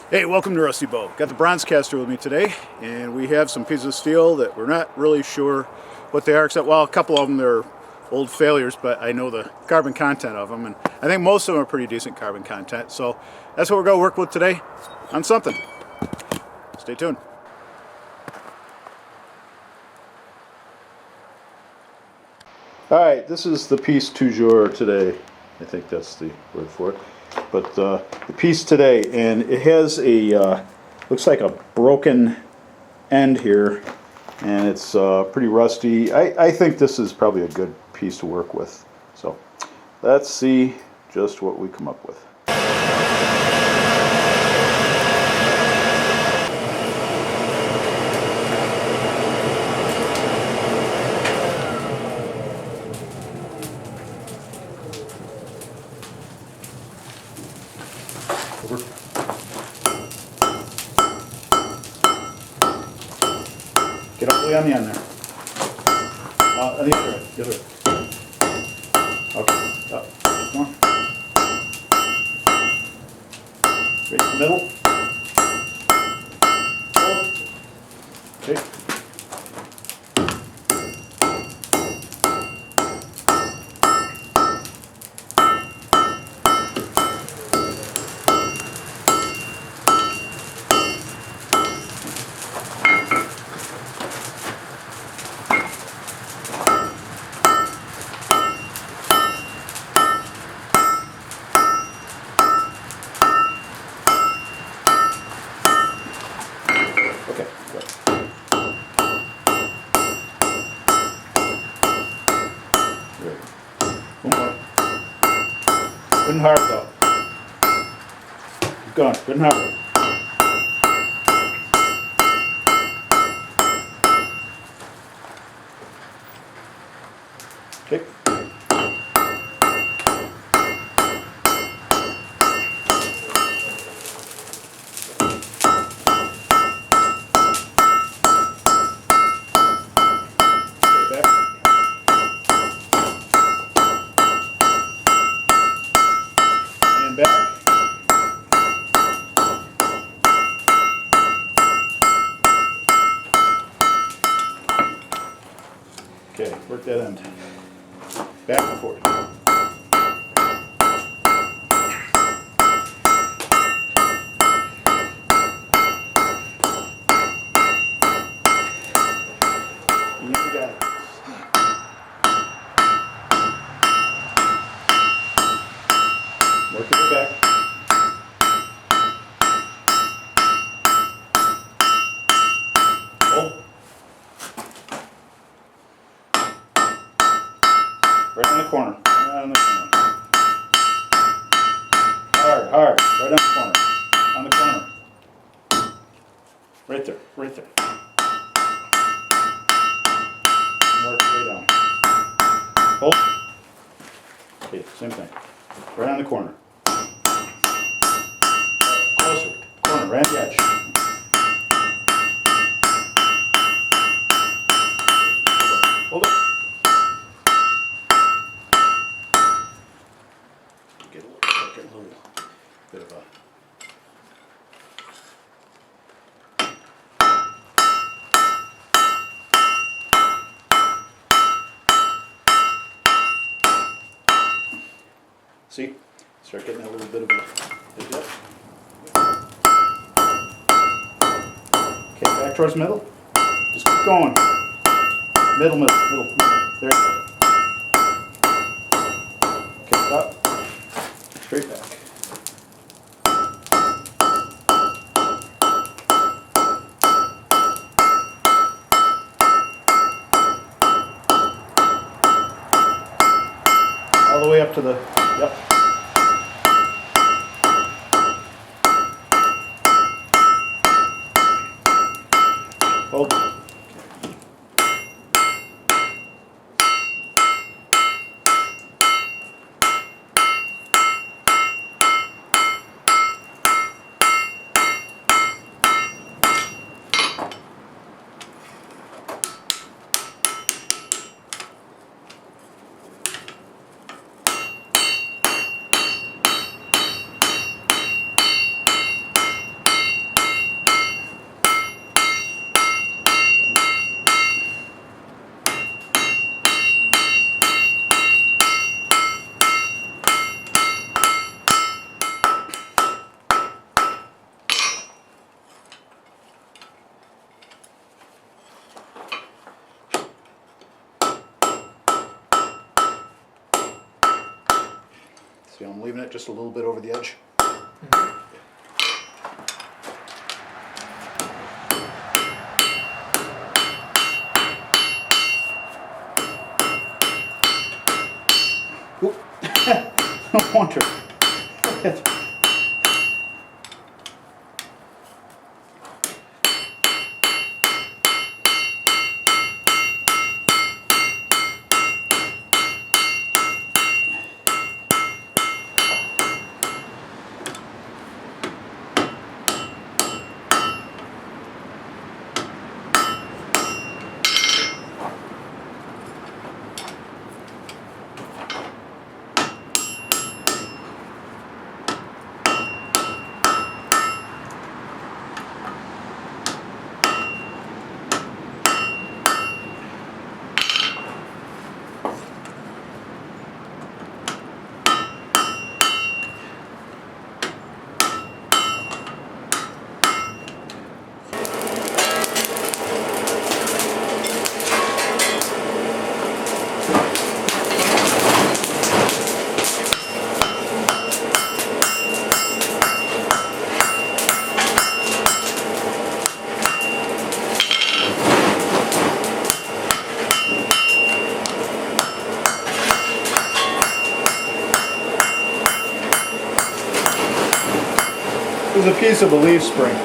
Hey, welcome to Rusty Bow. Got the Bronzecaster with me today, and we have some pieces of steel that we're not really sure what they are, except, well, a couple of them they're old failures, but I know the carbon content of them, and I think most of them are pretty decent carbon content, so that's what we're going to work with today on something. Stay tuned. Alright, this is the piece du jour today. I think that's the word for it. But the piece today, and it has a, looks like a broken end here, and it's pretty rusty. I think this is probably a good piece to work with. So let's see just what we come up with. Over. Get all the way on the end there. On the other way. The other way. Okay. Up. Come on. Right in the middle. Okay. Good and hard though. Keep going. Good and hard. Okay. Back. Okay, work that end. Back and forth. You got it. Work your way back. Right on the corner. Right on the corner. Hard, hard. Right on the corner. On the corner. Right there. Right there. And work your way down. Hold. Okay, same thing. Right on the corner. Closer. Corner. Right at the edge. Hold it. Get a little bit of a... See? Start getting a little bit of a... Okay, back towards the middle. Just keep going. Middle. There you go. Okay, stop. Straight back. All the way up to the, yep. Hold. See, I'm leaving it just a little bit over the edge. Oop. No wonder. There's a piece of a leaf spring.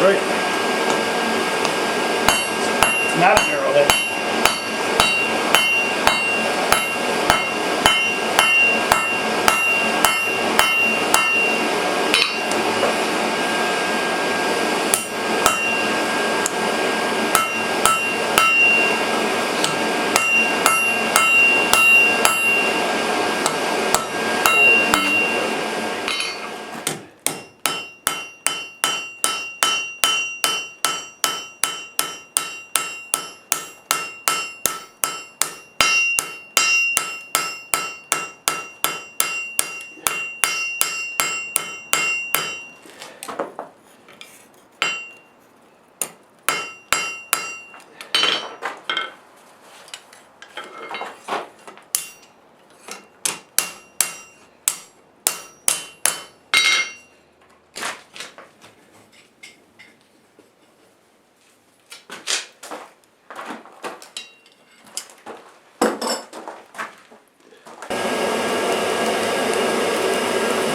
Right. It's not an arrowhead.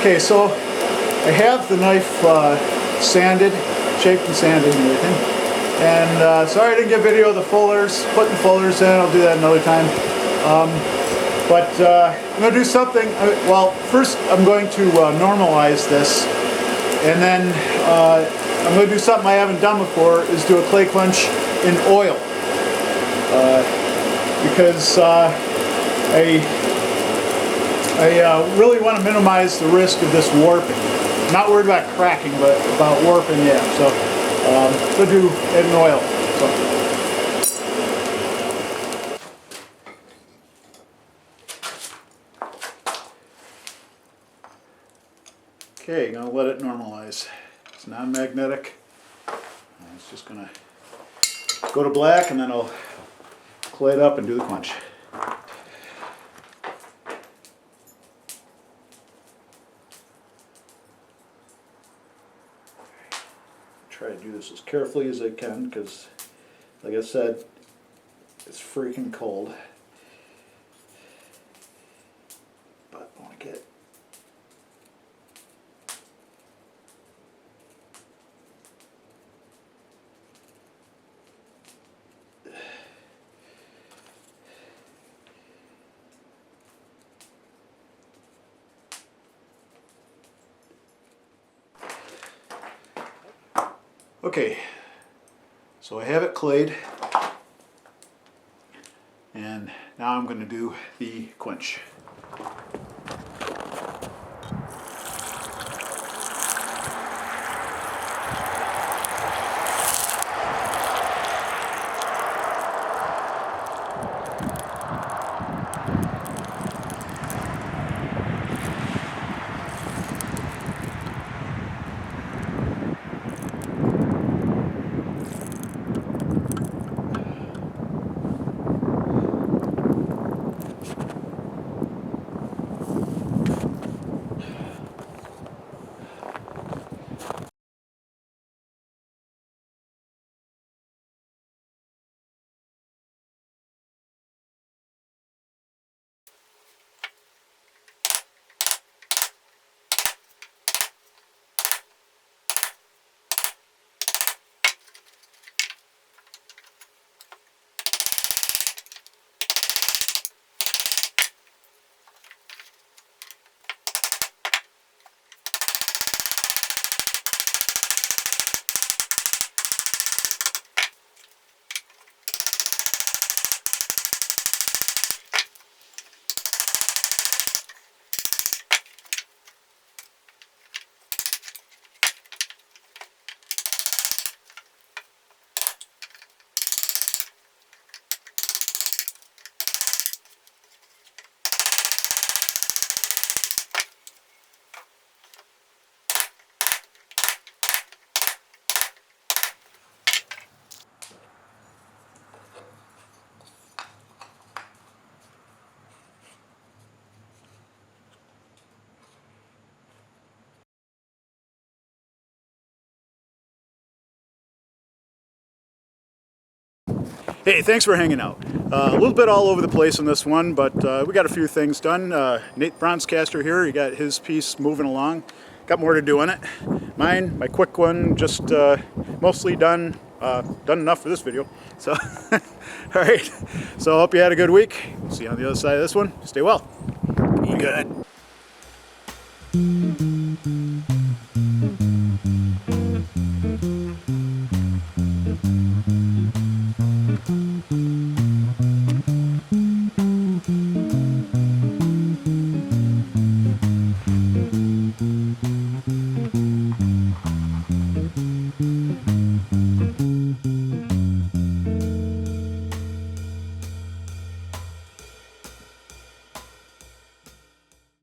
Okay, so I have the knife sanded, shaped and sanded and everything. And sorry I didn't get video of the fullers, putting the fullers in, I'll do that another time. But I'm going to do something, well, first I'm going to normalize this, and then I'm going to do something I haven't done before, is do a clay quench in oil. Because I really want to minimize the risk of this warping. I'm not worried about cracking, but about warping, yeah. So we'll do it in oil. Okay, gonna let it normalize. It's non-magnetic. It's just gonna go to black, and then I'll clay it up and do the quench. Try to do this as carefully as I can, because Like I said, it's freaking cold. But I want to get okay, so I have it clayed, and now I'm going to do the quench. Hey, thanks for hanging out. A little bit all over the place on this one, but we got a few things done. Nate Bronzecaster here, he got his piece moving along. Got more to do on it. Mine, my quick one, just mostly done. Done enough for this video. So, all right. So I hope you had a good week. See you on the other side of this one. Stay well. Be good.